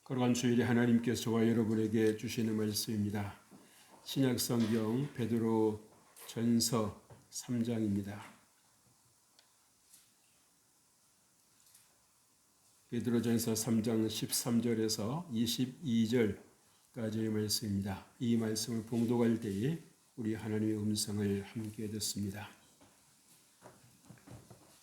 거룩한 주일에 하나님께서 저와 여러분에게 주시는 말씀입니다. 신약성경 베드로 전서 3장입니다. 베드로 전서 3장 13절에서 22절까지의 말씀입니다. 이 말씀을 봉독할 때에 우리 하나님의 음성을 함께 듣습니다.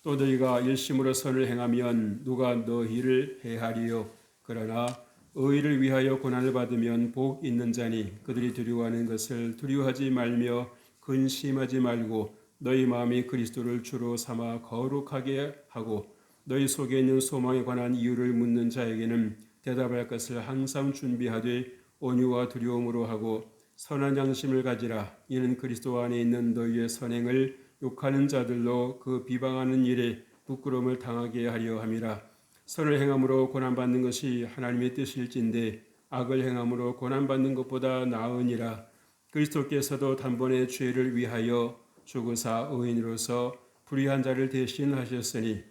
또 너희가 열심으로 선을 행하면 누가 너희를 해하리요? 그러나 의를 위하여 고난을 받으면 복 있는 자니 그들이 두려워하는 것을 두려워하지 말며 근심하지 말고 너희 마음이 그리스도를 주로 삼아 거룩하게 하고 너희 속에 있는 소망에 관한 이유를 묻는 자에게는 대답할 것을 항상 준비하되 온유와 두려움으로 하고 선한 양심을 가지라. 이는 그리스도 안에 있는 너희의 선행을 욕하는 자들로 그 비방하는 일에 부끄러움을 당하게 하려 함이라. 선을 행함으로 고난받는 것이 하나님의 뜻일진데 악을 행함으로 고난받는 것보다 나으니라. 그리스도께서도 단번에 죄를 위하여 죽으사 의인으로서 불의한 자를 대신하셨으니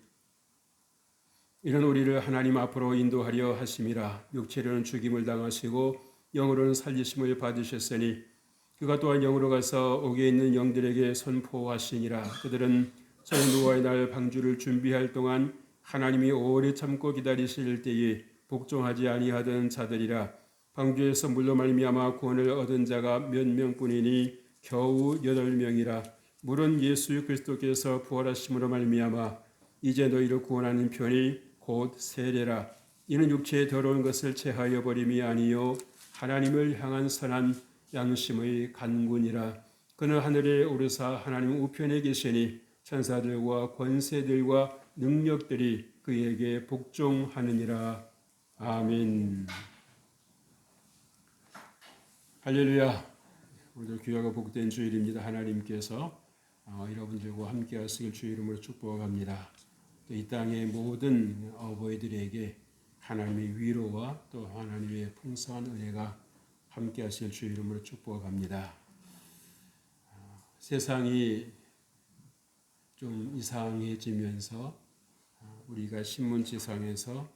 이는 우리를 하나님 앞으로 인도하려 하심이라. 육체로는 죽임을 당하시고 영으로는 살리심을 받으셨으니 그가 또한 영으로 가서 옥에 있는 영들에게 선포하시니라. 그들은 성노아의 날 방주를 준비할 동안 하나님이 오래 참고 기다리실 때에 복종하지 아니하던 자들이라. 방주에서 물로 말미암아 구원을 얻은 자가 몇 명뿐이니 겨우 8명이라. 물은 예수 그리스도께서 부활하심으로 말미암아 이제 너희를 구원하는 편이 곧 세례라. 이는 육체의 더러운 것을 체하여 버림이 아니요 하나님을 향한 선한 양심의 간군이라. 그는 하늘에 오르사 하나님 우편에 계시니 천사들과 권세들과 능력들이 그에게 복종하느니라. 아멘. 할렐루야. 오늘 귀하고 복된 주일입니다. 하나님께서 여러분들과 함께 하시길 주 이름으로 축복합니다. 또 이 땅의 모든 어버이들에게 하나님의 위로와 또 하나님의 풍성한 은혜가 함께 하실 주 이름으로 축복합니다. 세상이 좀 이상해지면서 우리가 신문지상에서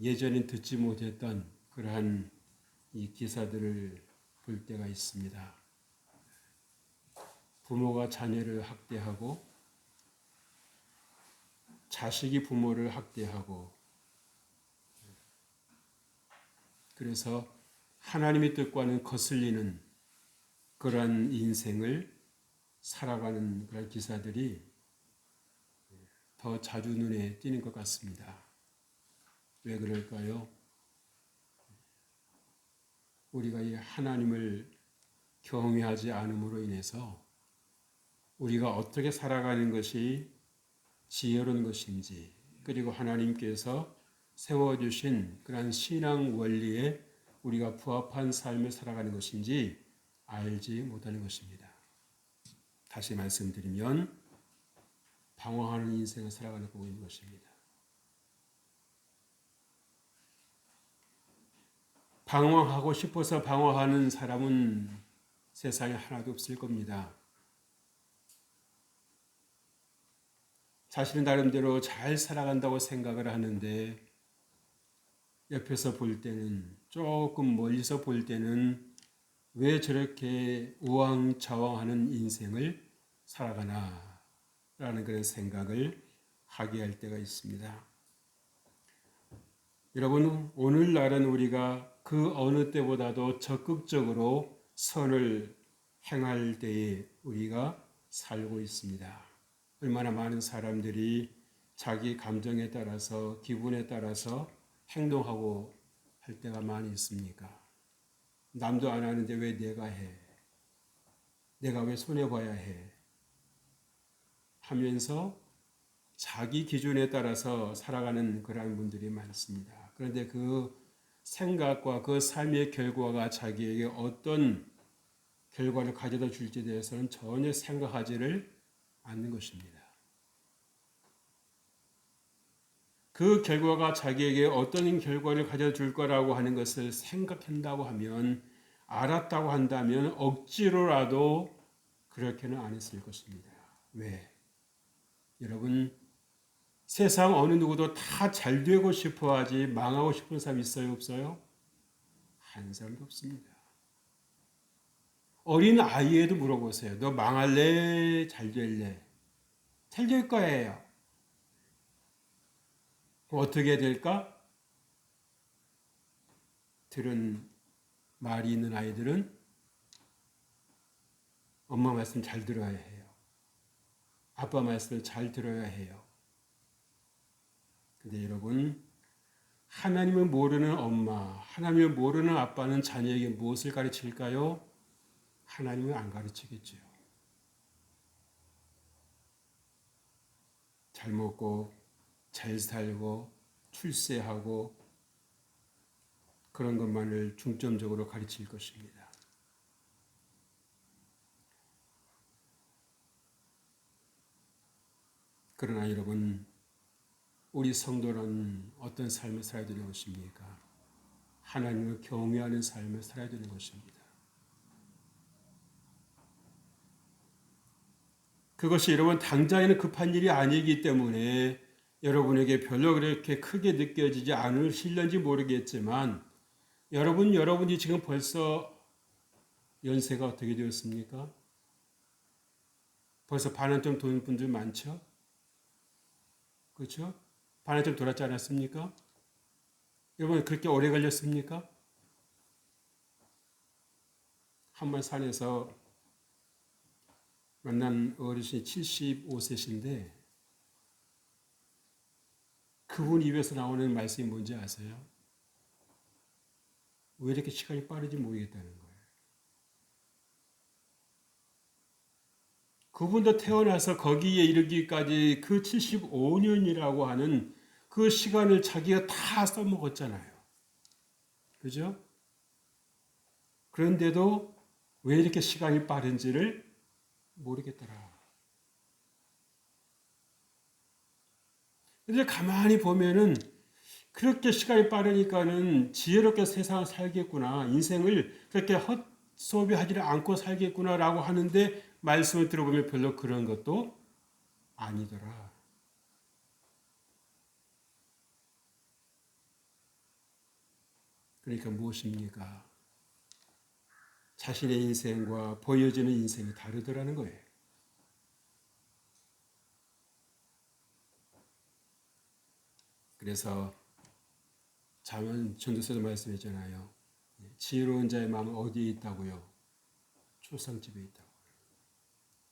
예전엔 듣지 못했던 그러한 이 기사들을 볼 때가 있습니다. 부모가 자녀를 학대하고 자식이 부모를 학대하고 그래서 하나님의 뜻과는 거슬리는 그러한 인생을 살아가는 그런 기사들이 더 자주 눈에 띄는 것 같습니다. 왜 그럴까요? 우리가 이 하나님을 경외하지 않음으로 인해서 우리가 어떻게 살아가는 것이 지혜로운 것인지 그리고 하나님께서 세워주신 그런 신앙 원리에 우리가 부합한 삶을 살아가는 것인지 알지 못하는 것입니다. 다시 말씀드리면 방황하는 인생을 살아가고 있는 것입니다. 방황하고 싶어서 방황하는 사람은 세상에 하나도 없을 겁니다. 자신은 나름대로 잘 살아간다고 생각을 하는데 옆에서 볼 때는 조금 멀리서 볼 때는 왜 저렇게 우왕좌왕하는 인생을 살아가나 라는 그런 생각을 하게 할 때가 있습니다. 여러분, 오늘날은 우리가 그 어느 때보다도 적극적으로 선을 행할 때에 우리가 살고 있습니다. 얼마나 많은 사람들이 자기 감정에 따라서 기분에 따라서 행동하고 할 때가 많이 있습니까? 남도 안 하는데 왜 내가 해? 내가 왜 손해봐야 해? 하면서 자기 기준에 따라서 살아가는 그런 분들이 많습니다. 그런데 그 생각과 그 삶의 결과가 자기에게 어떤 결과를 가져다 줄지에 대해서는 전혀 생각하지를 않는 것입니다. 그 결과가 자기에게 어떤 결과를 가져다 줄 거라고 하는 것을 생각한다고 하면 알았다고 한다면 억지로라도 그렇게는 안 했을 것입니다. 왜? 여러분, 세상 어느 누구도 다 잘 되고 싶어 하지 망하고 싶은 사람 있어요, 없어요? 한 사람도 없습니다. 어린 아이에도 물어보세요. 너 망할래? 잘 될래? 잘 될 거예요. 어떻게 될까? 들은 말이 있는 아이들은 엄마 말씀 잘 들어야 해요. 아빠 말씀을 잘 들어야 해요. 근데 여러분, 하나님을 모르는 엄마, 하나님을 모르는 아빠는 자녀에게 무엇을 가르칠까요? 하나님을 안 가르치겠죠. 잘 먹고, 잘 살고, 출세하고, 그런 것만을 중점적으로 가르칠 것입니다. 그러나 여러분, 우리 성도는 어떤 삶을 살아야 되는 것입니까? 하나님을 경외하는 삶을 살아야 되는 것입니다. 그것이 여러분 당장에는 급한 일이 아니기 때문에 여러분에게 별로 그렇게 크게 느껴지지 않으실런지 모르겠지만 여러분이 지금 벌써 연세가 어떻게 되었습니까? 벌써 반환점 도는 분들 많죠? 그렇죠? 반환점 돌았지 않았습니까? 여러분 그렇게 오래 걸렸습니까? 한번 산에서 만난 어르신이 75세신데 그분 입에서 나오는 말씀이 뭔지 아세요? 왜 이렇게 시간이 빠르지 모르겠다는 거예요. 그분도 태어나서 거기에 이르기까지 그 75년이라고 하는 그 시간을 자기가 다 써먹었잖아요. 그죠? 그런데도 왜 이렇게 시간이 빠른지를 모르겠더라. 근데 가만히 보면은 그렇게 시간이 빠르니까는 지혜롭게 세상을 살겠구나. 인생을 그렇게 헛소비하지를 않고 살겠구나라고 하는데 말씀을 들어보면 별로 그런 것도 아니더라. 그러니까 무엇입니까? 자신의 인생과 보여지는 인생이 다르더라는 거예요. 그래서 잠언 전도서도 말씀했잖아요. 지혜로운 자의 마음은 어디에 있다고요? 초상집에 있다고.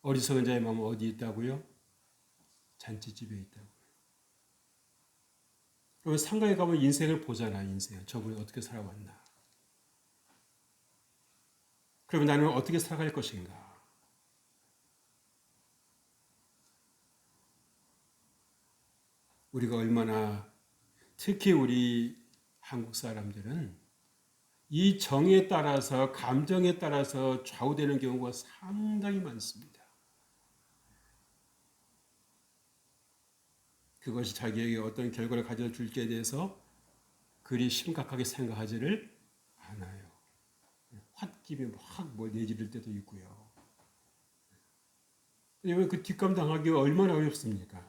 어리석은 자의 마음은 어디에 있다고요? 잔치집에 있다고. 그러면 상가에 가면 인생을 보잖아요. 인생. 저분이 어떻게 살아왔나. 그러면 나는 어떻게 살아갈 것인가. 우리가 얼마나 특히 우리 한국 사람들은 이 정에 따라서 감정에 따라서 좌우되는 경우가 상당히 많습니다. 그것이 자기에게 어떤 결과를 가져줄 게 대해서 그리 심각하게 생각하지를 않아요. 홧김에 막 내지를 때도 있고요. 왜냐하면 그 뒷감 당하기가 얼마나 어렵습니까?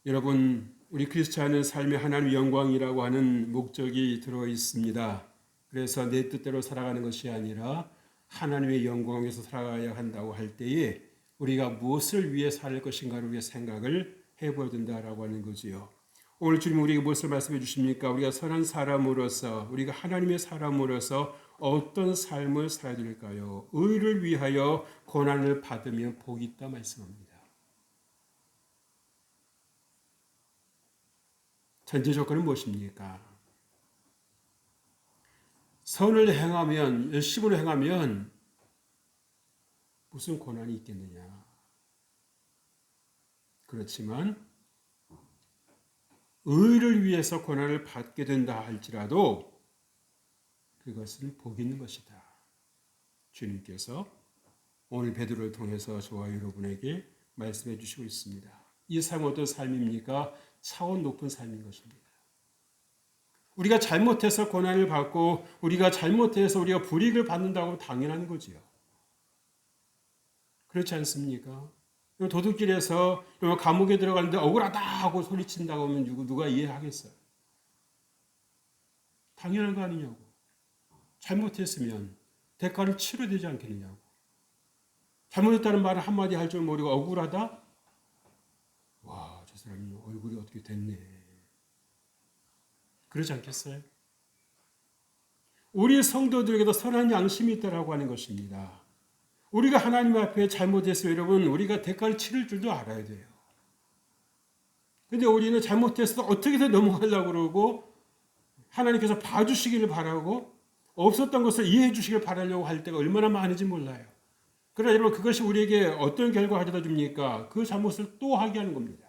여러분, 우리 크리스찬의 삶에 하나님 영광이라고 하는 목적이 들어 있습니다. 그래서 내 뜻대로 살아가는 것이 아니라 하나님의 영광에서 살아가야 한다고 할 때에 우리가 무엇을 위해 살 것인가를 위해 생각을 해봐야 된다라고 하는 거지요. 오늘 주님 우리에게 무엇을 말씀해 주십니까? 우리가 선한 사람으로서 우리가 하나님의 사람으로서 어떤 삶을 살아야 될까요? 의를 위하여 고난을 받으면 복이 있다 말씀합니다. 전제 조건은 무엇입니까? 선을 행하면, 열심으로 행하면 무슨 고난이 있겠느냐. 그렇지만 의를 위해서 고난을 받게 된다 할지라도 그것은 복이 있는 것이다. 주님께서 오늘 베드로를 통해서 저와 여러분에게 말씀해 주시고 있습니다. 이 삶은 어떤 삶입니까? 차원 높은 삶인 것입니다. 우리가 잘못해서 고난을 받고 우리가 잘못해서 우리가 불이익을 받는다고 당연한 거지요. 그렇지 않습니까? 도둑질해서 감옥에 들어가는데 억울하다 하고 소리친다고 하면 누가 이해하겠어요? 당연한 거 아니냐고. 잘못했으면 대가를 치러야 되지 않겠느냐고. 잘못했다는 말을 한마디 할 줄 모르고 억울하다? 와, 저 사람이 얼굴이 어떻게 됐네. 그러지 않겠어요? 우리 성도들에게도 선한 양심이 있다라고 하는 것입니다. 우리가 하나님 앞에 잘못했어요. 여러분, 우리가 대가를 치를 줄도 알아야 돼요. 근데 우리는 잘못했어도 어떻게든 넘어가려고 그러고 하나님께서 봐주시기를 바라고 없었던 것을 이해해 주시길 바라려고 할 때가 얼마나 많은지 몰라요. 그러나 여러분, 그것이 우리에게 어떤 결과 가져다 줍니까? 그 잘못을 또 하게 하는 겁니다.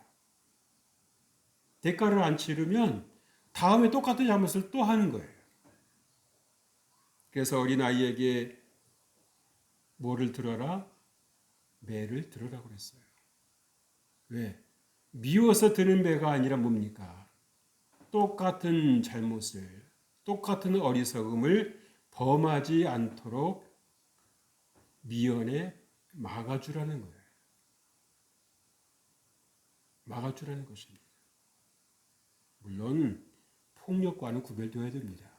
대가를 안 치르면 다음에 똑같은 잘못을 또 하는 거예요. 그래서 어린아이에게 뭐를 들어라? 매를 들으라고 그랬어요. 왜? 미워서 드는 매가 아니라 뭡니까? 똑같은 잘못을, 똑같은 어리석음을 범하지 않도록 미연에 막아주라는 거예요. 막아주라는 것입니다. 물론 폭력과는 구별되어야 됩니다.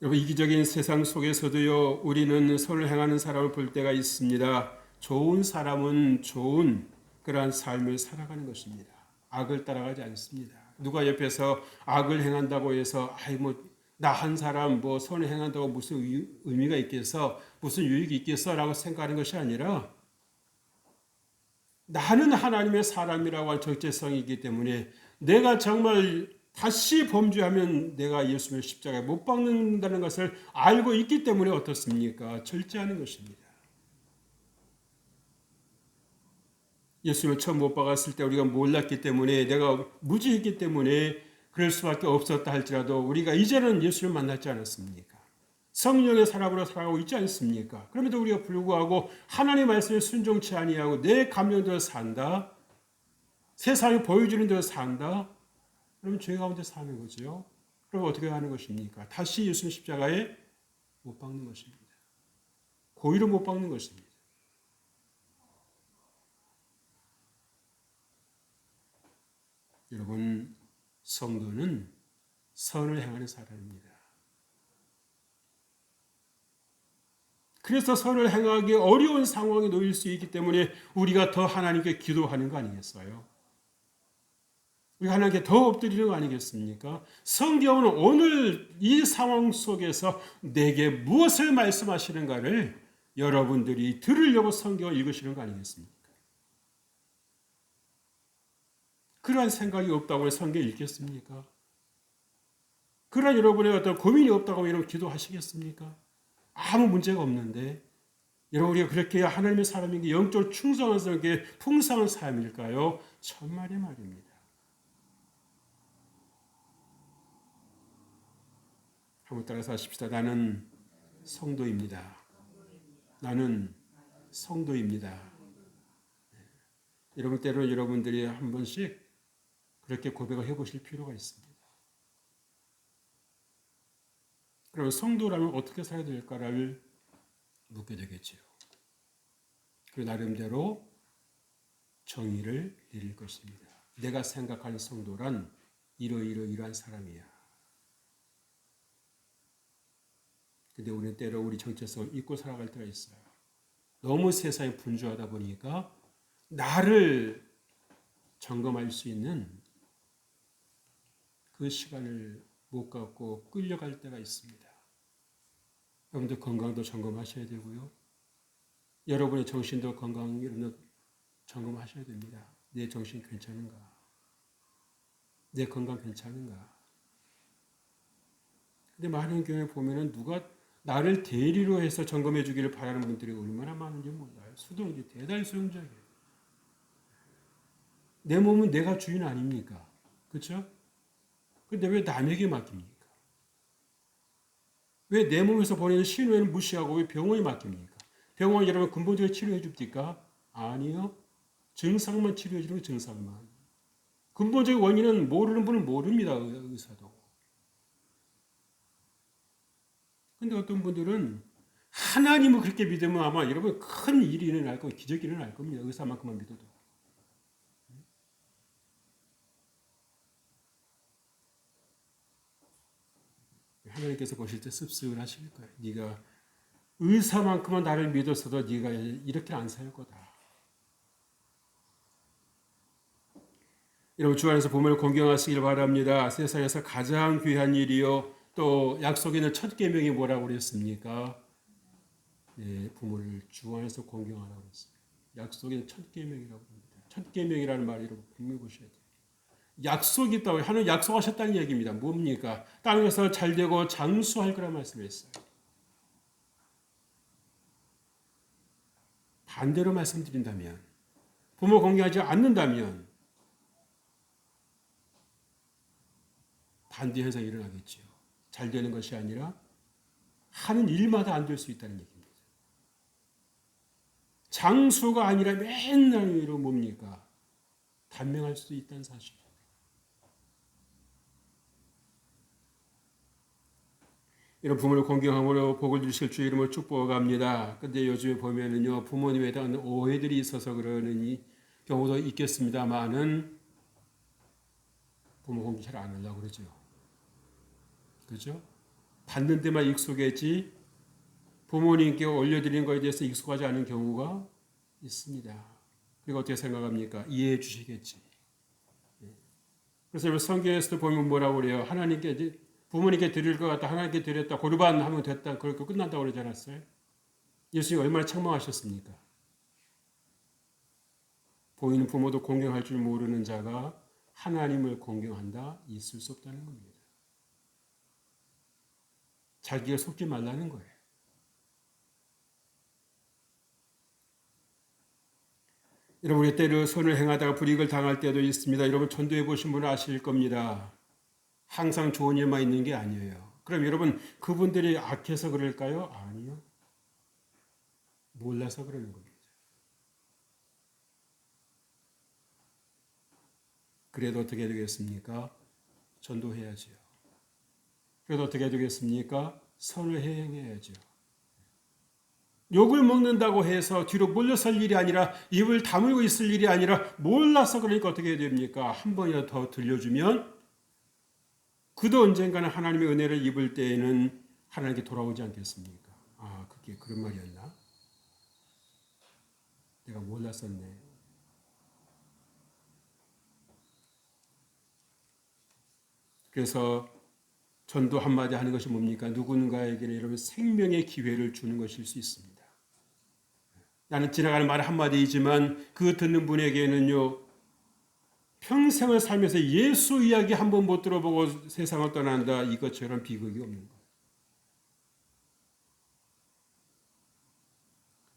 여러분, 이기적인 세상 속에서도요, 우리는 선을 행하는 사람을 볼 때가 있습니다. 좋은 사람은 좋은 그러한 삶을 살아가는 것입니다. 악을 따라가지 않습니다. 누가 옆에서 악을 행한다고 해서 나 한 사람 선을 행한다고 무슨 의미가 있겠어? 무슨 유익이 있겠어?라고 생각하는 것이 아니라 나는 하나님의 사람이라고 할 적재성이기 때문에 내가 정말 다시 범죄하면 내가 예수님을 십자가에 못 박는다는 것을 알고 있기 때문에 어떻습니까? 절제하는 것입니다. 예수님을 처음 못 박았을 때 우리가 몰랐기 때문에 내가 무지했기 때문에 그럴 수밖에 없었다 할지라도 우리가 이제는 예수를 만났지 않았습니까? 성령의 사람으로 살아가고 있지 않습니까? 그럼에도 우리가 불구하고 하나님의 말씀에 순종치 아니하고 내 감정대로 산다. 세상이 보여주는 대로 산다. 그러면 죄 가운데 사는 거죠. 그럼 어떻게 하는 것입니까? 다시 예수님 십자가에 못 박는 것입니다. 고의로 못 박는 것입니다. 여러분, 성도는 선을 행하는 사람입니다. 그래서 선을 행하기 어려운 상황에 놓일 수 있기 때문에 우리가 더 하나님께 기도하는 거 아니겠어요? 우리 하나님께 더 엎드리는 거 아니겠습니까? 성경은 오늘 이 상황 속에서 내게 무엇을 말씀하시는가를 여러분들이 들으려고 성경을 읽으시는 거 아니겠습니까? 그러한 생각이 없다고 성경 읽겠습니까? 그러한 여러분의 어떤 고민이 없다고 여러분 기도하시겠습니까? 아무 문제가 없는데 여러분 우리가 그렇게 하나님의 사람인 게 영적으로 충성한 사람에게 풍성한 삶일까요? 천만의 말입니다. 한번 따라서 하십시다. 나는 성도입니다. 나는 성도입니다. 여러분 때로는 여러분들이 한 번씩 그렇게 고백을 해보실 필요가 있습니다. 그러면 성도라면 어떻게 살아야 될까를 묻게 되겠지요. 그 나름대로 정의를 내릴 것입니다. 내가 생각하는 성도란 이러이러이러한 사람이야. 근데 우리는 때로 우리 정체성을 잊고 살아갈 때가 있어요. 너무 세상이 분주하다 보니까 나를 점검할 수 있는 그 시간을 못 갖고 끌려갈 때가 있습니다. 여러분들 건강도 점검하셔야 되고요. 여러분의 정신도 건강 점검하셔야 됩니다. 내 정신 괜찮은가? 내 건강 괜찮은가? 근데 많은 경우에 보면은 누가 나를 대리로 해서 점검해 주기를 바라는 분들이 얼마나 많은지 몰라요. 수동이 대단히 수용적이에요. 내 몸은 내가 주인 아닙니까? 그렇죠? 근데 왜 남에게 맡깁니까? 왜 내 몸에서 보내는 신호에는 무시하고 왜 병원에 맡깁니까? 병원이 여러분 근본적으로 치료해 줍니까? 아니요. 증상만 치료해 주는 증상만. 근본적인 원인은 모르는 분은 모릅니다. 의사도. 근데 어떤 분들은 하나님을 그렇게 믿으면 아마 여러분 큰 일이 일어날 거고 기적이 일어날 겁니다. 의사만큼만 믿어도. 하나님께서 보실 때 씁쓸 하실 거예요. 네가 의사만큼은 나를 믿었어도 네가 이렇게 안 살 거다. 여러분 주 안에서 부모를 공경하시길 바랍니다. 세상에서 가장 귀한 일이요. 또 약속에 있는 첫 계명이 뭐라고 그랬습니까? 네, 부모를 주 안에서 공경하라고 그랬습니다. 약속에 있는 첫 계명이라고 합니다. 첫 계명이라는 말을 여러분 분명히 보셔야 돼요. 약속이 있다고 하나님 약속하셨다는 얘기입니다. 뭡니까? 땅에서 잘되고 장수할 거란 말씀했어요. 반대로 말씀드린다면 부모 공경하지 않는다면 반대 현상이 일어나겠죠. 잘 되는 것이 아니라 하는 일마다 안 될 수 있다는 얘기입니다. 장수가 아니라 맨날 위로 뭡니까? 단명할 수도 있다는 사실. 이런 부모를 공경함으로 복을 주실 주 이름으로 축복합니다. 근데 요즘에 보면은요, 부모님에 대한 오해들이 있어서 그러는 경우도 있겠습니다만은 부모 공경 잘 안 하려고 그러죠. 그죠? 받는 데만 익숙했지 부모님께 올려드리는 것에 대해서 익숙하지 않은 경우가 있습니다. 그리고 어떻게 생각합니까? 이해해 주시겠지. 그래서 성경에서도 보면 뭐라고 그래요? 하나님께 부모님께 드릴 것 같다. 하나님께 드렸다. 고르반 하면 됐다. 그렇게 끝난다고 그러지 않았어요? 예수님 얼마나 책망하셨습니까? 보이는 부모도 공경할 줄 모르는 자가 하나님을 공경한다? 있을 수 없다는 겁니다. 자기가 속지 말라는 거예요. 여러분, 우리 때로 선을 행하다가 불이익을 당할 때도 있습니다. 여러분, 전도해 보신 분은 아실 겁니다. 항상 좋은 일만 있는 게 아니에요. 그럼 여러분, 그분들이 악해서 그럴까요? 아니요. 몰라서 그러는 겁니다. 그래도 어떻게 되겠습니까? 전도해야죠. 그래도 어떻게 되겠습니까? 선을 행해야죠. 욕을 먹는다고 해서 뒤로 물러설 일이 아니라 입을 다물고 있을 일이 아니라 몰라서 그러니까 어떻게 해야 됩니까? 한 번이라도 더 들려주면 그도 언젠가는 하나님의 은혜를 입을 때에는 하나님께 돌아오지 않겠습니까? 아, 그게 그런 말이었나? 내가 몰랐었네. 그래서 전도 한마디 하는 것이 뭡니까? 누군가에게는 여러분 생명의 기회를 주는 것일 수 있습니다. 나는 지나가는 말 한마디이지만 그 듣는 분에게는요, 평생을 살면서 예수 이야기 한 번 못 들어보고 세상을 떠난다 이것처럼 비극이 없는 거예요.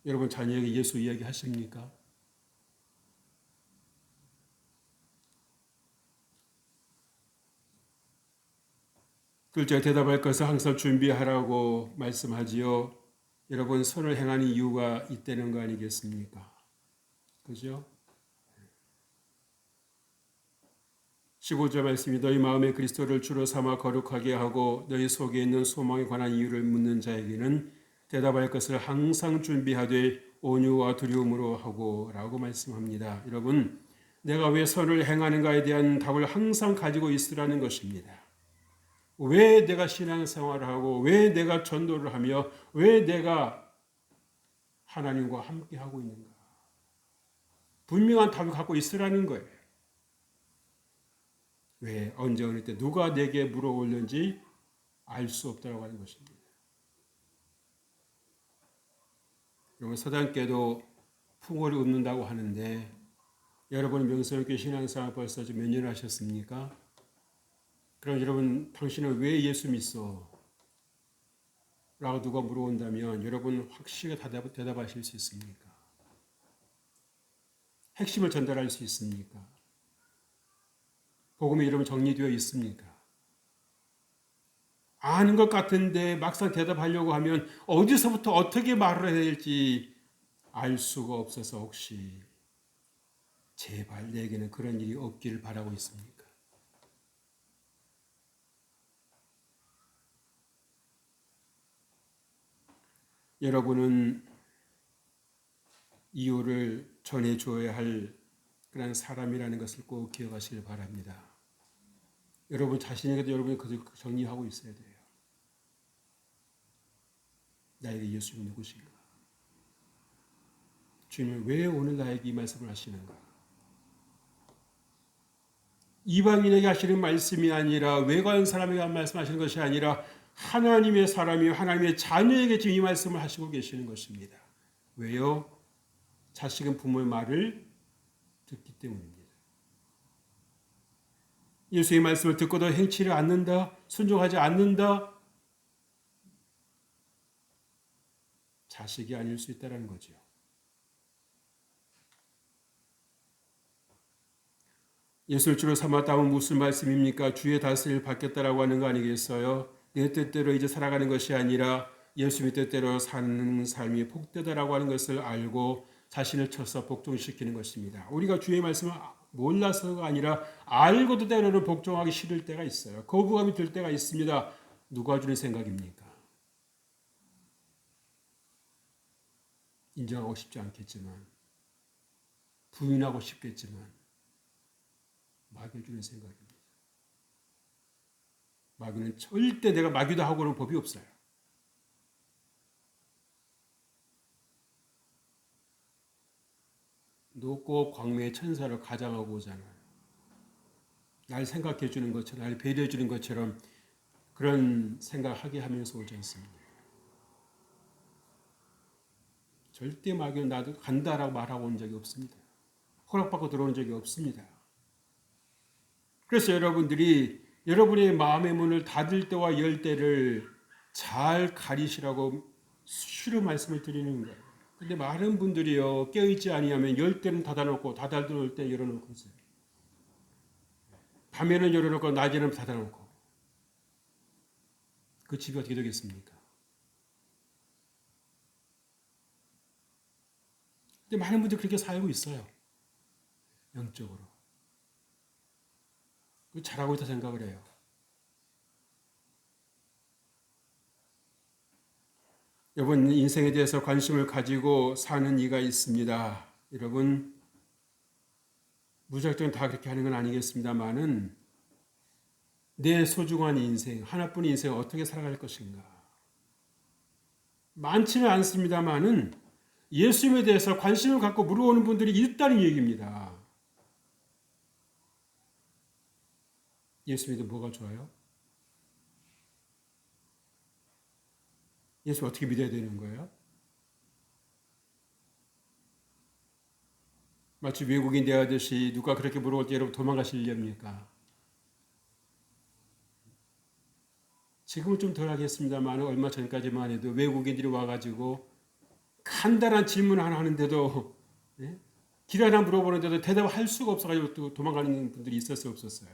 여러분 자녀에게 예수 이야기 하십니까? 둘째 대답할 것을 항상 준비하라고 말씀하지요. 여러분 선을 행하는 이유가 있다는 거 아니겠습니까? 그죠? 15절 말씀이 너희 마음에 그리스도를 주로 삼아 거룩하게 하고 너희 속에 있는 소망에 관한 이유를 묻는 자에게는 대답할 것을 항상 준비하되 온유와 두려움으로 하고 라고 말씀합니다. 여러분 내가 왜 선을 행하는가에 대한 답을 항상 가지고 있으라는 것입니다. 왜 내가 신앙생활을 하고 왜 내가 전도를 하며 왜 내가 하나님과 함께 하고 있는가. 분명한 답을 갖고 있으라는 거예요. 왜 언제 어느 때 누가 내게 물어올는지 알 수 없다고 하는 것입니다. 여러분 서당께도 풍어를 읊는다고 하는데 여러분 명성교회 신앙생활 벌써 몇 년 하셨습니까? 그럼 여러분 당신은 왜 예수 믿소? 라고 누가 물어온다면 여러분 확실하게 대답하실 수 있습니까? 핵심을 전달할 수 있습니까? 복음이 여러분 정리되어 있습니까? 아는 것 같은데 막상 대답하려고 하면 어디서부터 어떻게 말을 해야 될지 알 수가 없어서 혹시 제발 내게는 그런 일이 없기를 바라고 있습니까? 여러분은 이유를 전해줘야 할 그런 사람이라는 것을 꼭 기억하시길 바랍니다. 여러분 자신에게도 여러분이 그걸 정리하고 있어야 돼요. 나에게 예수님이 누구신가? 주님은 왜 오늘 나에게 이 말씀을 하시는가? 이방인에게 하시는 말씀이 아니라 외관 사람에게 말씀하시는 것이 아니라 하나님의 사람이요 하나님의 자녀에게 지금 이 말씀을 하시고 계시는 것입니다. 왜요? 자식은 부모의 말을 듣기 때문입니다. 예수의 말씀을 듣고도 행치를 않는다, 순종하지 않는다, 자식이 아닐 수 있다는 거죠. 예수를 주로 삼았다면 무슨 말씀입니까? 주의 다스림을 받겠다라고 하는 거 아니겠어요? 내 뜻대로 이제 살아가는 것이 아니라 예수님의 뜻대로 사는 삶이 복되다라고 하는 것을 알고 자신을 쳐서 복종시키는 것입니다. 우리가 주의 말씀을 몰라서가 아니라 알고도 때로는 복종하기 싫을 때가 있어요. 거부감이 들 때가 있습니다. 누가 주는 생각입니까? 인정하고 싶지 않겠지만, 부인하고 싶겠지만 마귀주는 생각입니다. 마귀는 절대 내가 마귀다 하고는 법이 없어요. 높고 광명의 천사를 가장하고 오잖아요. 날 생각해 주는 것처럼, 날 배려해 주는 것처럼 그런 생각하게 하면서 오지 않습니다. 절대 마귀는 나도 간다라고 말하고 온 적이 없습니다. 허락받고 들어온 적이 없습니다. 그래서 여러분들이 여러분의 마음의 문을 닫을 때와 열 때를 잘 가리시라고 수시로 말씀을 드리는 거예요. 근데 많은 분들이요, 깨어있지 아니하면 열 때는 닫아놓고 닫아놓을 때 열어놓고 있어요. 밤에는 열어놓고 낮에는 닫아놓고. 그 집이 어떻게 되겠습니까? 근데 많은 분들이 그렇게 살고 있어요. 영적으로. 잘하고 있다 생각을 해요. 여러분 인생에 대해서 관심을 가지고 사는 이가 있습니다. 여러분 무작정 다 그렇게 하는 건 아니겠습니다만은 내 소중한 인생, 하나뿐인 인생을 어떻게 살아갈 것인가. 많지는 않습니다만은 예수님에 대해서 관심을 갖고 물어오는 분들이 있다는 얘기입니다. 예수 믿으면 뭐가 좋아요? 예수 어떻게 믿어야 되는 거예요? 마치 외국인 대하듯이 누가 그렇게 물어볼 때 여러분 도망가시렵니까? 지금은 좀 덜 하겠습니다만 얼마 전까지만 해도 외국인들이 와가지고 간단한 질문 하나 하는데도 길 하나 물어보는데도 대답할 수가 없어가지고 또 도망가는 분들이 있었어요, 없었어요?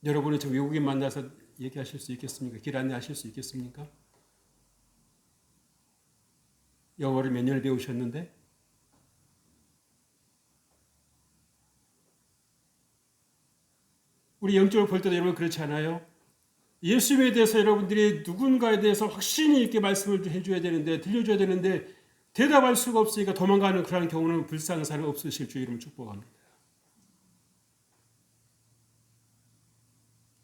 여러분은 저 외국인 만나서 얘기하실 수 있겠습니까? 길 안내하실 수 있겠습니까? 영어를 몇 년을 배우셨는데? 우리 영적으로 볼 때도 여러분 그렇지 않아요? 예수님에 대해서 여러분들이 누군가에 대해서 확신이 있게 말씀을 해줘야 되는데, 들려줘야 되는데 대답할 수가 없으니까 도망가는 그런 경우는 불상사는 없으실 주 이름을 축복합니다.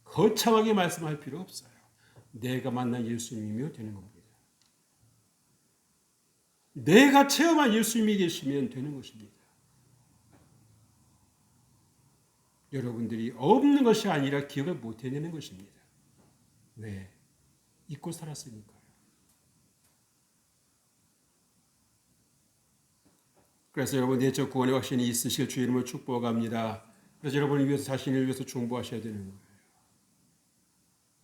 거창하게 말씀할 필요 없어요. 내가 만난 예수님이면 되는 겁니다. 내가 체험한 예수님이 계시면 되는 것입니다. 여러분들이 없는 것이 아니라 기억을 못 해내는 것입니다. 왜? 잊고 살았으니까요. 그래서 여러분 내적 구원의 확신이 있으실 주 이름을 축복합니다. 그래서 여러분을 위해서 자신을 위해서 중보하셔야 되는 거예요.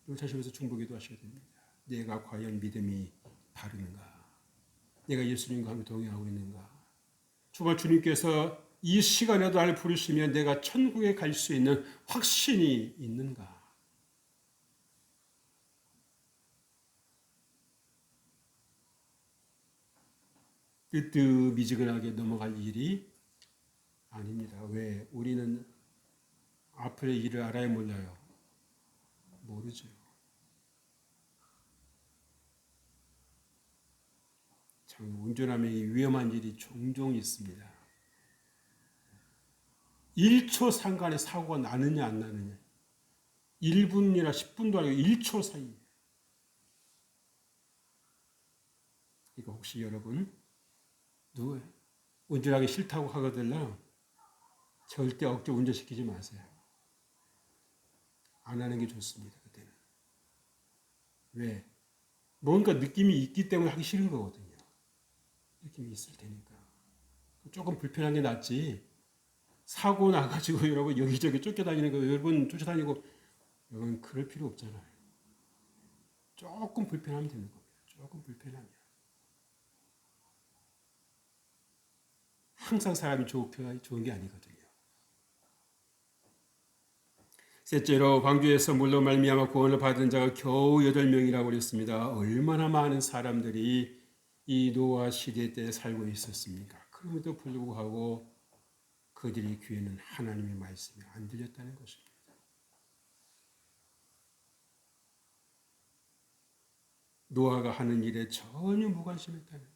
그리고 자신을 위해서 중보기도 하셔야 됩니다. 내가 과연 믿음이 바르는가? 내가 예수님과 함께 동행하고 있는가? 정말 주님께서 이 시간에도 나를 부르시면 내가 천국에 갈 수 있는 확신이 있는가? 뜨뜻미지근하게 넘어갈 일이 아닙니다. 왜? 우리는 앞의 일을 알아야 몰라요. 모르죠. 운전하면 위험한 일이 종종 있습니다. 1초 상간에 사고가 나느냐 안 나느냐. 1분이나 10분도 아니고 1초 사이. 이거 혹시 여러분 누구 운전하기 싫다고 하거든요. 절대 억지 운전시키지 마세요. 안 하는 게 좋습니다. 그때는. 왜? 뭔가 느낌이 있기 때문에 하기 싫은 거거든요. 느낌이 있을 테니까. 조금 불편한 게 낫지. 사고 나가지고 여러분 여기저기 쫓겨다니는 거 여러분 쫓아다니고 여러분 그럴 필요 없잖아요. 조금 불편하면 되는 겁니다. 조금 불편하면. 항상 사람이 좋은 게 아니거든요. 셋째로 방주에서 물로 말미암아 구원을 받은 자가 겨우 8명이라고 그랬습니다. 얼마나 많은 사람들이 이 노아 시대 때 살고 있었습니까? 그럼에도 불구하고 그들의 귀에는 하나님의 말씀이 안 들렸다는 것입니다. 노아가 하는 일에 전혀 무관심했다는 거예요.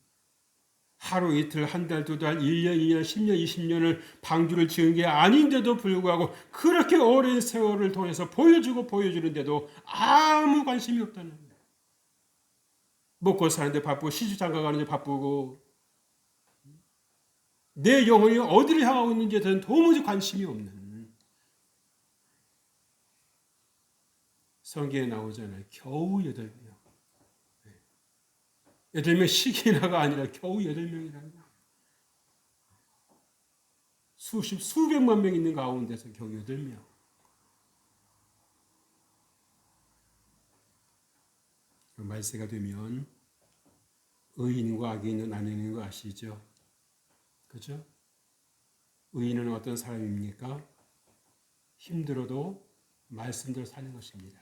하루 이틀 한 달 두 달 1년 2년 10년 20년을 방주를 지은 게 아닌데도 불구하고 그렇게 오랜 세월을 통해서 보여주는데도 아무 관심이 없다는 거예요. 먹고 사는데 바쁘고 시집장가 가는데 바쁘고 내 영혼이 어디를 향하고 있는지에 대한 도무지 관심이 없는 성경에 나오잖아요. 겨우 8명. 8명 시기나가 아니라 겨우 8명이라는 거예요. 수백만 명 있는 가운데서 겨우 8명. 말세가 되면 의인과 악인은 나뉘는 거 아시죠? 그죠? 의인은 어떤 사람입니까? 힘들어도 말씀대로 사는 것입니다.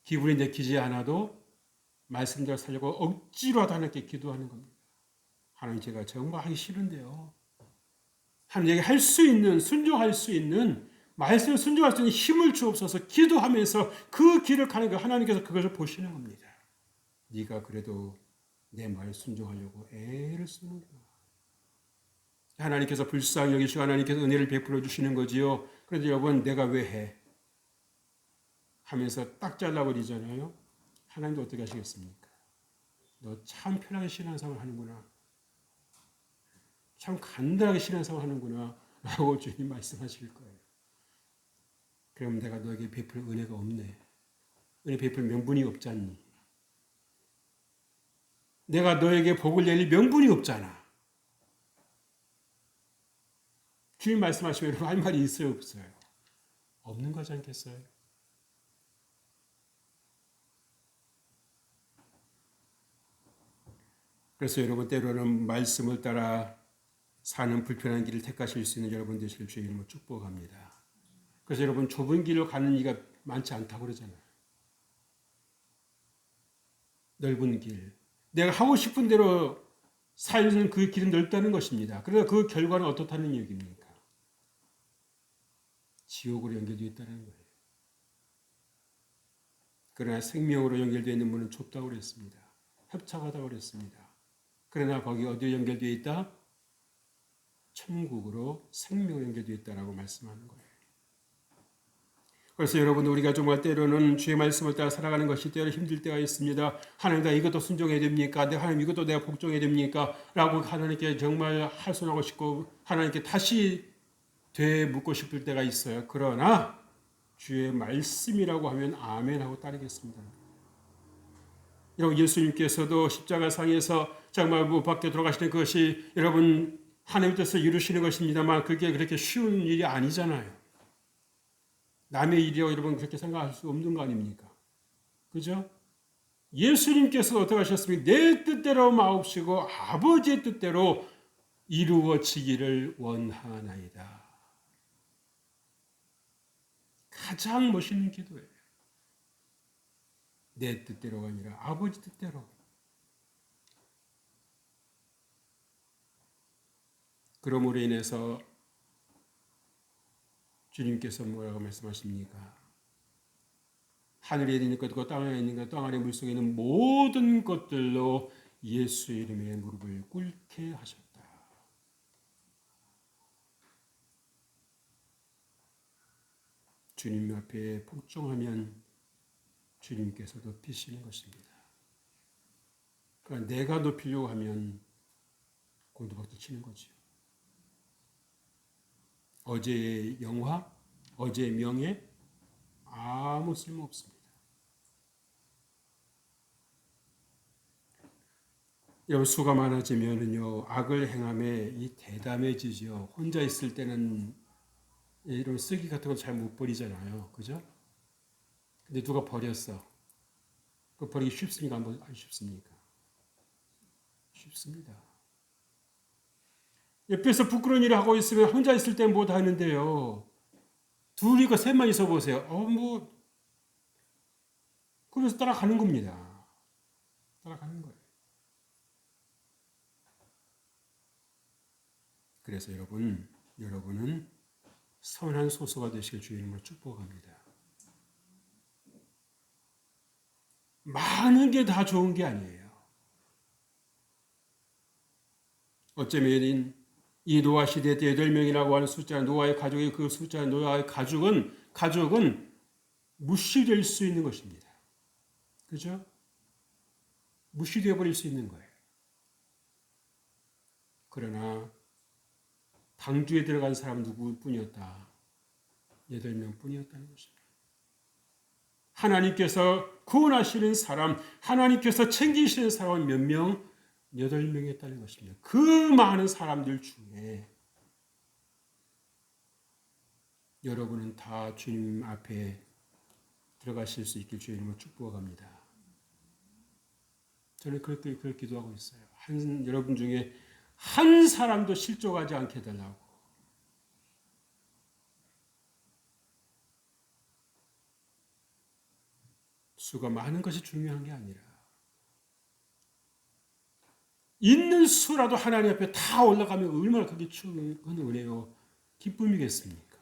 기분이 내키지 않아도 말씀대로 살려고 억지로라도 하나님께 기도하는 겁니다. 하나님 제가 정말 하기 싫은데요. 하나님에게 할 수 있는 순종할 수 있는 말씀을 순종할 수 있는 힘을 주옵소서 기도하면서 그 길을 가는 거 하나님께서 그것을 보시는 겁니다. 네가 그래도 내 말 순종하려고 애를 쓰는구나. 하나님께서 불쌍히 여기시고 하나님께서 은혜를 베풀어 주시는 거지요. 그런데 여러분 내가 왜 해? 하면서 딱 잘라버리잖아요. 하나님도 어떻게 하시겠습니까? 너 참 편하게 신앙생활 하는구나. 참 간단하게 신앙생활 하는구나. 라고 주님 말씀하실 거예요. 그럼 내가 너에게 베풀 은혜가 없네. 은혜 베풀 명분이 없잖니. 내가 너에게 복을 내릴 명분이 없잖아. 주님 말씀하시면 할 말이 있어요, 없어요? 없는 거지 않겠어요? 그래서 여러분 때로는 말씀을 따라 사는 불편한 길을 택하실 수 있는 여러분 되실 주의 이름으로 축복합니다. 그래서 여러분 좁은 길로 가는 이가 많지 않다고 그러잖아요. 넓은 길. 내가 하고 싶은 대로 살는 그 길은 넓다는 것입니다. 그러나 그 결과는 어떻다는 얘기입니까? 지옥으로 연결되어 있다는 거예요. 그러나 생명으로 연결되어 있는 문은 좁다고 그랬습니다. 협착하다고 그랬습니다. 그러나 거기 어디에 연결되어 있다? 천국으로 생명으로 연결되어 있다라고 말씀하는 거예요. 그래서 여러분 우리가 정말 때로는 주의 말씀을 따라 살아가는 것이 때로 힘들 때가 있습니다. 하나님 나 이것도 순종해야 됩니까? 하나님 이것도 내가 복종해야 됩니까? 라고 하나님께 정말 하소연하고 싶고 하나님께 다시 되묻고 싶을 때가 있어요. 그러나 주의 말씀이라고 하면 아멘하고 따르겠습니다. 여러분 예수님께서도 십자가상에서 정말 못 밖에 돌아가시는 것이 여러분 하나님 뜻을 이루시는 것입니다만 그게 그렇게 쉬운 일이 아니잖아요. 남의 일이라고 여러분 그렇게 생각할 수 없는 거 아닙니까? 그죠? 예수님께서 어떻게 하셨습니까? 내 뜻대로 마옵시고 아버지의 뜻대로 이루어지기를 원하나이다. 가장 멋있는 기도예요. 내 뜻대로가 아니라 아버지 뜻대로. 그러므로 인해서 주님께서 뭐라고 말씀하십니까? 하늘에 있는 것과 땅 안에 있는 것, 땅 안에 물속에 있는 모든 것들로 예수의 이름에 무릎을 꿇게 하셨다. 주님 앞에 복종하면 주님께서 높이시는 것입니다. 그러니까 내가 높이려고 하면 곤두박질 치는 거죠. 어제의 영화, 어제의 명예 아무 쓸모 없습니다. 여러분 수가 많아지면은요 악을 행함에 이 대담해지죠. 혼자 있을 때는 이런 쓰기 같은 건 잘 못 버리잖아요, 그죠? 근데 누가 버렸어? 그 버리기 쉽습니까? 안 쉽습니까? 쉽습니다. 옆에서 부끄러운 일을 하고 있으면 혼자 있을 땐 못 하는데요. 둘이고 셋만 있어 보세요. 그래서 따라가는 겁니다. 따라가는 거예요. 그래서 여러분은 선한 소수가 되시길 주의 이름으로 축복합니다. 많은 게 다 좋은 게 아니에요. 어쩌면 이 노아 시대 때 8명이라고 하는 숫자, 노아의 가족의 그 숫자, 노아의 가족은 무시될 수 있는 것입니다. 그죠? 무시되어 버릴 수 있는 거예요. 그러나 방주에 들어간 사람 누구뿐이었다? 8명 뿐이었다는 것입니다. 하나님께서 구원하시는 사람, 하나님께서 챙기시는 사람은 몇 명? 8명이었다는 것입니다. 그 많은 사람들 중에 여러분은 다 주님 앞에 들어가실 수 있길 주의 이름으로 축복합니다. 저는 그렇게 기도하고 있어요. 여러분 중에 한 사람도 실족하지 않게 해달라고. 수가 많은 것이 중요한 게 아니라 있는 수라도 하나님 앞에 다 올라가면 얼마나 그게 큰 은혜요, 기쁨이겠습니까?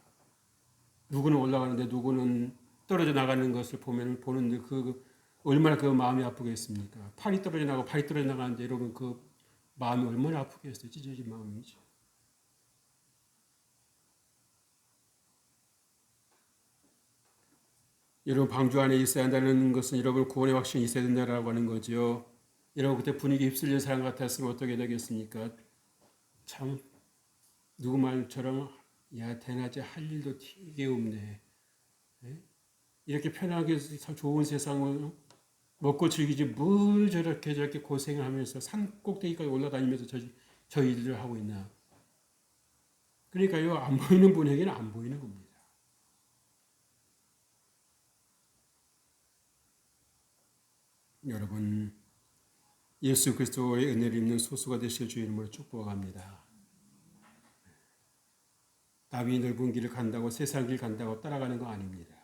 누구는 올라가는데 누구는 떨어져 나가는 것을 보는데 얼마나 그 마음이 아프겠습니까? 팔이 떨어져 나가고 발이 떨어져 나가는데 여러분 그 마음이 얼마나 아프겠어요? 찢어진 마음이죠. 여러분 방주 안에 있어야 한다는 것은 여러분 구원의 확신이 있어야 된다라고 하는 거죠. 여러분 그때 분위기 휩쓸린 사람 같았으면 어떻게 되겠습니까? 참 누구 말처럼 야 대낮에 할 일도 되게 없네. 이렇게 편하게 좋은 세상을 먹고 즐기지 뭘 저렇게 고생을 하면서 산 꼭대기까지 올라다니면서 저 일을 하고 있나. 그러니까요 안 보이는 분에게는 안 보이는 겁니다. 여러분 예수 그리스도의 은혜를 입는 소수가 되실 주의 이름으로 축복합니다. 남이 넓은 길을 간다고 세상 길 간다고 따라가는 거 아닙니다.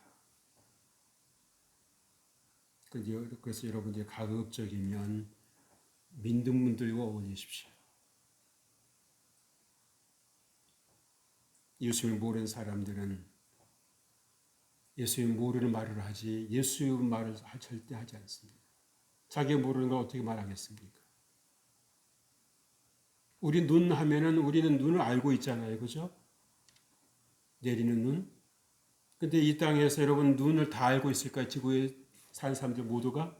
그래서 여러분들이 가급적이면 믿는 분들과 어울리십시오. 예수님을 모르는 사람들은 예수님 모르는 말을 하지 예수님 말을 절대 하지 않습니다. 자기가 모르는 걸 어떻게 말하겠습니까? 우리 눈 하면은 우리는 눈을 알고 있잖아요. 그죠? 내리는 눈. 근데 이 땅에서 여러분 눈을 다 알고 있을까요? 지구에 사는 사람들 모두가?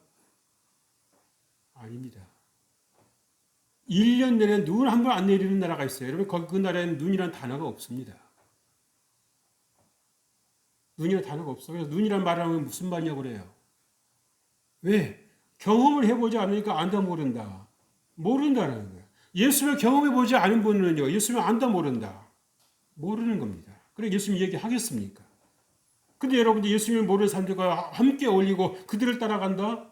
아닙니다. 1년 내내 눈 한 번 안 내리는 나라가 있어요. 여러분 거기 그 나라에는 눈이라는 단어가 없습니다. 눈이라는 단어가 없어. 그래서 눈이란 말을 하면 무슨 말이냐고 그래요. 왜? 경험을 해보지 않으니까 안다 모른다. 모른다는 거예요. 예수를 경험해보지 않은 분은요. 예수를 안다 모른다. 모르는 겁니다. 그래 예수님 얘기하겠습니까? 근데 여러분들 예수님을 모르는 사람들과 함께 어울리고 그들을 따라간다?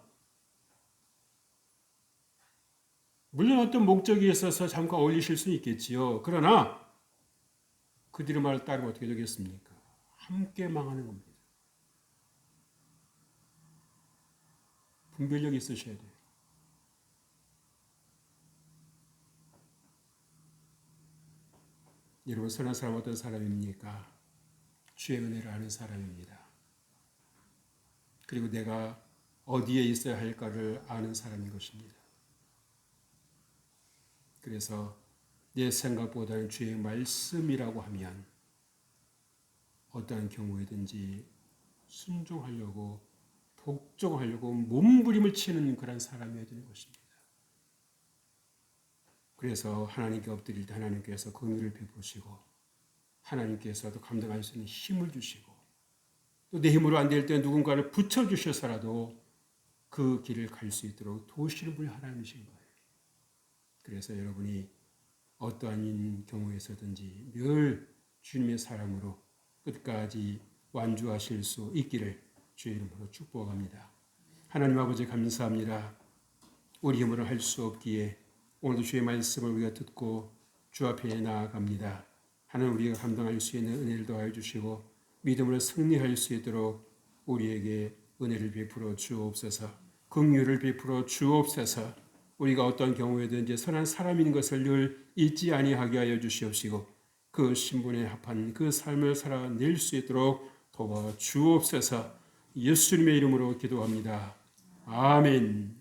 물론 어떤 목적이 있어서 잠깐 어울리실 수는 있겠지요. 그러나 그들의 말을 따르면 어떻게 되겠습니까? 함께 망하는 겁니다. 분별력이 있으셔야 돼요. 여러분 선한 사람 어떤 사람입니까? 주의 은혜를 아는 사람입니다. 그리고 내가 어디에 있어야 할까를 아는 사람인 것입니다. 그래서 내 생각보다는 주의 말씀이라고 하면 어떠한 경우에든지 순종하려고 복종하려고 몸부림을 치는 그런 사람이어야 되는 것입니다. 그래서 하나님께 엎드릴 때 하나님께서 긍휼을 베푸시고 하나님께서도 감당할 수 있는 힘을 주시고 또 내 힘으로 안 될 때 누군가를 붙여주셔서라도 그 길을 갈 수 있도록 도우시는 분이 하나님이신 거예요. 그래서 여러분이 어떠한 경우에서든지 늘 주님의 사랑으로 끝까지 완주하실 수 있기를 주의 이름으로 축복합니다. 하나님 아버지 감사합니다. 우리 힘으로 할 수 없기에 오늘도 주의 말씀을 우리가 듣고 주 앞에 나아갑니다. 하나님 우리가 감당할 수 있는 은혜를 더하여 주시고 믿음으로 승리할 수 있도록 우리에게 은혜를 베풀어 주옵소서. 긍휼을 베풀어 주옵소서. 우리가 어떤 경우에든지 선한 사람인 것을 늘 잊지 아니하게 하여 주시옵시고 그 신분에 합한 그 삶을 살아낼 수 있도록 도와 주옵소서. 예수님의 이름으로 기도합니다. 아멘.